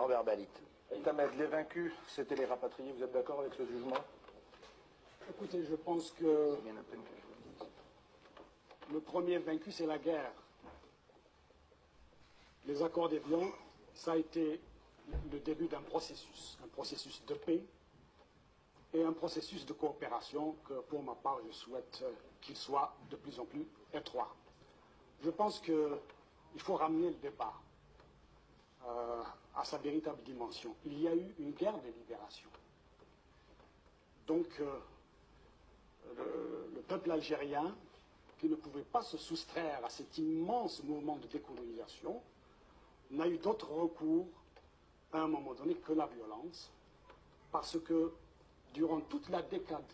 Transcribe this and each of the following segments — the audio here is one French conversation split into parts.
Robert Balit. Tamed, les vaincus, c'était les rapatriés. Vous êtes d'accord avec ce jugement? Écoutez, je pense que le premier vaincu, c'est la guerre. Les accords d'Évian, ça a été le début d'un processus de paix et un processus de coopération que, pour ma part, je souhaite qu'il soit de plus en plus étroit. Je pense qu'il faut ramener le débat à sa véritable dimension. Il y a eu une guerre de libération. Donc, le peuple algérien, qui ne pouvait pas se soustraire à cet immense mouvement de décolonisation, n'a eu d'autre recours à un moment donné que la violence, parce que durant toute la décade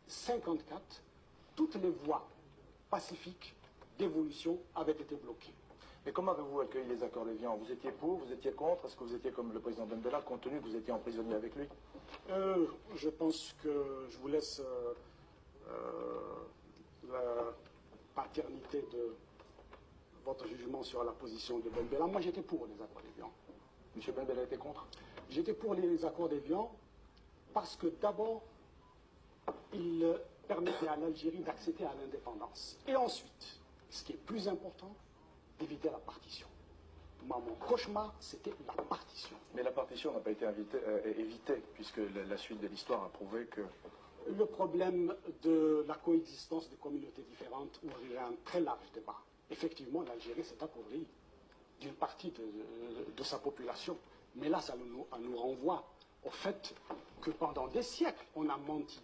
44-54, toutes les voies pacifiques d'évolution avaient été bloquées. Mais comment avez-vous accueilli les accords d'Évian? Vous étiez pour, vous étiez contre? Est-ce que vous étiez comme le président Ben Bella, compte tenu que vous étiez emprisonné avec lui? Je pense que je vous laisse la paternité de votre jugement sur la position de Ben Bella. Moi, j'étais pour les accords d'Évian. M. Ben Bella était contre? J'étais pour les accords d'Évian parce que d'abord, il permettait à l'Algérie d'accéder à l'indépendance. Et ensuite, ce qui est plus important, d'éviter la partition. Moi, mon cauchemar, c'était la partition. Mais la partition n'a pas été évitée, puisque la suite de l'histoire a prouvé que... Le problème de la coexistence de communautés différentes ouvrirait un très large débat. Effectivement, l'Algérie s'est appauvrie d'une partie de sa population. Mais là, ça nous renvoie au fait que pendant des siècles, on a menti.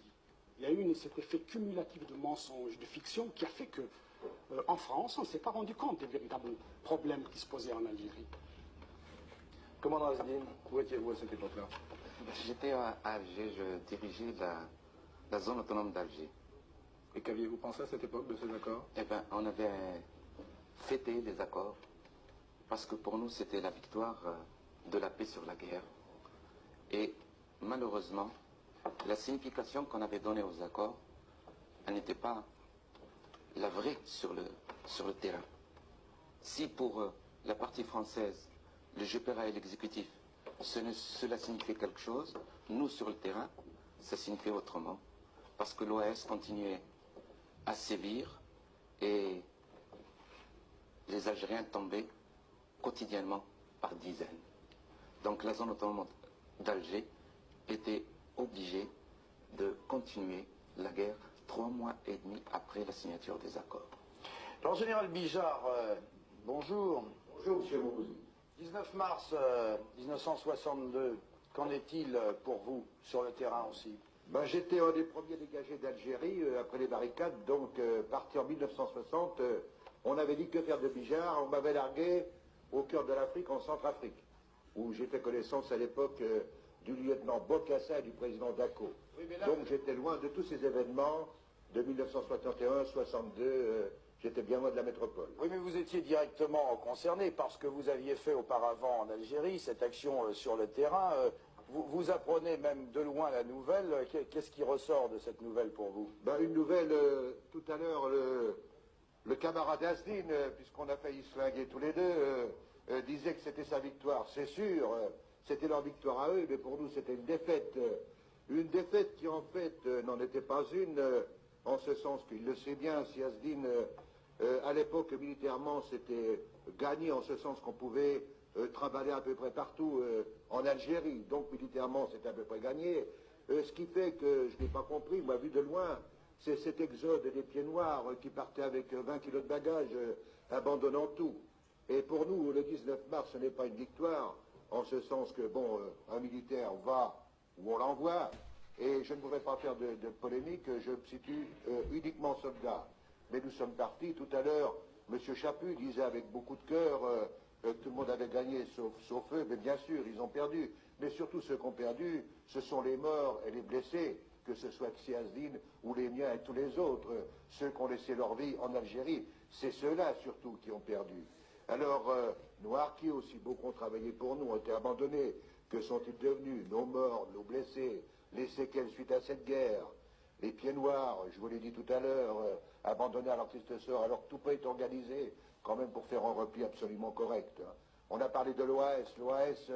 Il y a eu cet effet cumulatif de mensonges, de fiction, qui a fait que, en France, on ne s'est pas rendu compte des véritables problèmes qui se posaient en Algérie. Commandant Azdine, où étiez-vous à cette époque-là? J'étais à Alger, je dirigeais la zone autonome d'Alger. Et qu'aviez-vous pensé à cette époque de ces accords? Eh bien, on avait fêté les accords, parce que pour nous, c'était la victoire de la paix sur la guerre. Et malheureusement, la signification qu'on avait donnée aux accords, elle n'était pas la vraie sur le terrain. Si pour la partie française, le GPRA et l'exécutif, cela signifiait quelque chose, nous sur le terrain, ça signifiait autrement. Parce que l'OAS continuait à sévir et les Algériens tombaient quotidiennement par dizaines. Donc la zone autonome d'Alger était obligée de continuer la guerre 3 mois et demi après la signature des accords. Alors, Général Bijard, bonjour. Bonjour, monsieur Mourouzi. 19 mars 1962, qu'en est-il pour vous sur le terrain aussi? Ben, j'étais un des premiers dégagés d'Algérie après les barricades, donc parti en 1960. On avait dit que faire de Bijard, on m'avait largué au cœur de l'Afrique, en Centrafrique, où j'ai fait connaissance à l'époque du lieutenant Bokassa et du président Dako. Oui, donc j'étais loin de tous ces événements de 1961-62, j'étais bien loin de la métropole. Oui, mais vous étiez directement concerné parce que vous aviez fait auparavant en Algérie cette action sur le terrain. Vous apprenez même de loin la nouvelle. Qu'est-ce qui ressort de cette nouvelle pour vous? Ben, une nouvelle, tout à l'heure, le camarade Azdine, puisqu'on a failli se linguer tous les deux, disait que c'était sa victoire. C'est sûr, c'était leur victoire à eux, mais pour nous c'était une défaite. Une défaite qui en fait n'en était pas une, en ce sens qu'il le sait bien, si Azdine, à l'époque militairement, c'était gagné en ce sens qu'on pouvait trimballer à peu près partout en Algérie. Donc militairement c'était à peu près gagné. Ce qui fait que je n'ai pas compris, moi vu de loin, c'est cet exode des pieds noirs qui partaient avec 20 kilos de bagages, abandonnant tout. Et pour nous, le 19 mars, ce n'est pas une victoire, en ce sens que, bon, un militaire va où on l'envoie, et je ne voudrais pas faire de polémique, je me situe uniquement soldat. Mais nous sommes partis, tout à l'heure, M. Chaput disait avec beaucoup de cœur que tout le monde avait gagné sauf eux, mais bien sûr, ils ont perdu. Mais surtout ceux qui ont perdu, ce sont les morts et les blessés, que ce soit Xiazdine ou les miens et tous les autres, ceux qui ont laissé leur vie en Algérie, c'est ceux-là surtout qui ont perdu. Alors, nos harkis aussi, beaucoup ont travaillé pour nous, ont été abandonnés. Que sont-ils devenus? Nos morts, nos blessés, les séquelles suite à cette guerre, les pieds noirs, je vous l'ai dit tout à l'heure, abandonnés à leur triste sort, alors que tout peut être organisé quand même pour faire un repli absolument correct. Hein. On a parlé de l'OAS. L'OAS,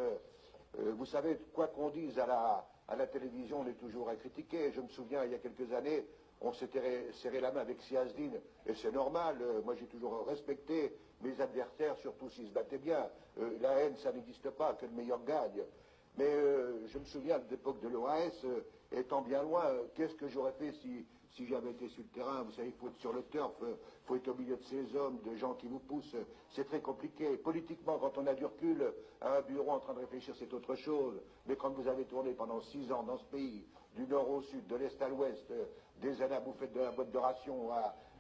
vous savez, quoi qu'on dise à la télévision, on est toujours à critiquer. Je me souviens, il y a quelques années, on s'était serré la main avec Siazdine, et c'est normal. Moi, j'ai toujours respecté mes adversaires, surtout s'ils se battaient bien. La haine, ça n'existe pas, que le meilleur gagne. Mais je me souviens de l'époque de l'OAS, étant bien loin, qu'est-ce que j'aurais fait si j'avais été sur le terrain? Vous savez, il faut être sur le turf, il faut être au milieu de ces hommes, de gens qui vous poussent. C'est très compliqué. Politiquement, quand on a du recul, à un bureau en train de réfléchir, c'est autre chose. Mais quand vous avez tourné pendant 6 ans dans ce pays, du nord au sud, de l'est à l'ouest, des années à bouffer de la boîte de ration,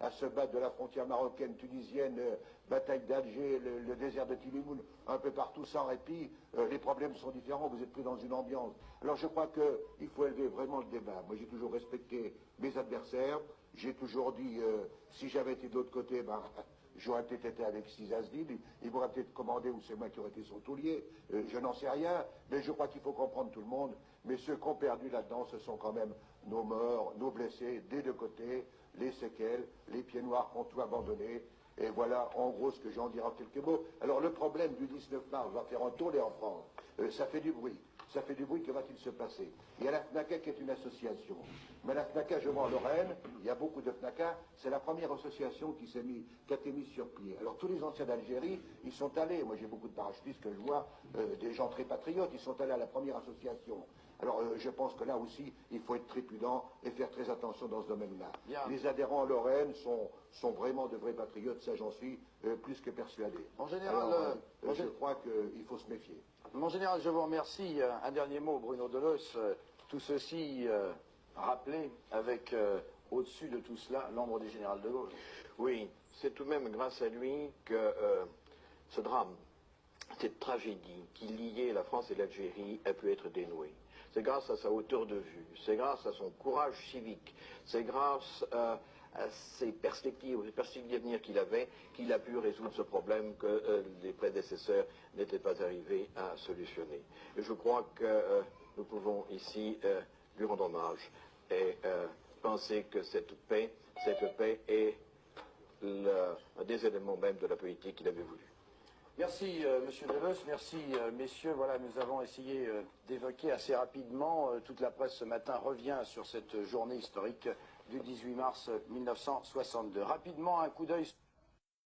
à se battre de la frontière marocaine, tunisienne, bataille d'Alger, le désert de Timimoun, un peu partout sans répit, les problèmes sont différents, vous êtes pris dans une ambiance. Alors je crois qu'il faut élever vraiment le débat. Moi j'ai toujours respecté mes adversaires, j'ai toujours dit, si j'avais été de l'autre côté, ben, j'aurais peut-être été avec Sizazdine, il m'aurait peut-être commandé, ou c'est moi qui aurais été son taulier, je n'en sais rien, mais je crois qu'il faut comprendre tout le monde. Mais ceux qui ont perdu là-dedans, ce sont quand même nos morts, nos blessés, des deux côtés, les séquelles, les pieds noirs qui ont tout abandonné. Et voilà, en gros, ce que j'en dirai en quelques mots. Alors, le problème du 19 mars va faire un tournée en France. Ça fait du bruit. Ça fait du bruit, que va-t-il se passer? Il y a la FNACA qui est une association. Mais la FNACA, je vois en Lorraine, il y a beaucoup de FNACA, c'est la première association qui a été mise sur pied. Alors tous les anciens d'Algérie, ils sont allés, moi j'ai beaucoup de parachutistes que je vois, des gens très patriotes, ils sont allés à la première association. Alors je pense que là aussi, il faut être très prudent et faire très attention dans ce domaine-là. Les adhérents en Lorraine sont vraiment de vrais patriotes, ça j'en suis plus que persuadé. En général, alors, je crois qu'il faut se méfier. Mon général, je vous remercie. Un dernier mot, Bruno Delos. Tout ceci rappelé avec, au-dessus de tout cela, l'ombre du général de Gaulle. Oui, c'est tout de même grâce à lui que ce drame, cette tragédie qui liait la France et l'Algérie a pu être dénouée. C'est grâce à sa hauteur de vue, c'est grâce à son courage civique, c'est grâce à ses perspectives d'avenir qu'il avait, qu'il a pu résoudre ce problème que les prédécesseurs n'étaient pas arrivés à solutionner. Et je crois que nous pouvons ici lui rendre hommage et penser que cette paix est un des éléments même de la politique qu'il avait voulu. Merci Monsieur Delos, merci messieurs. Voilà, nous avons essayé d'évoquer assez rapidement. Toute la presse ce matin revient sur cette journée historique du 18 mars 1962. Rapidement, un coup d'œil.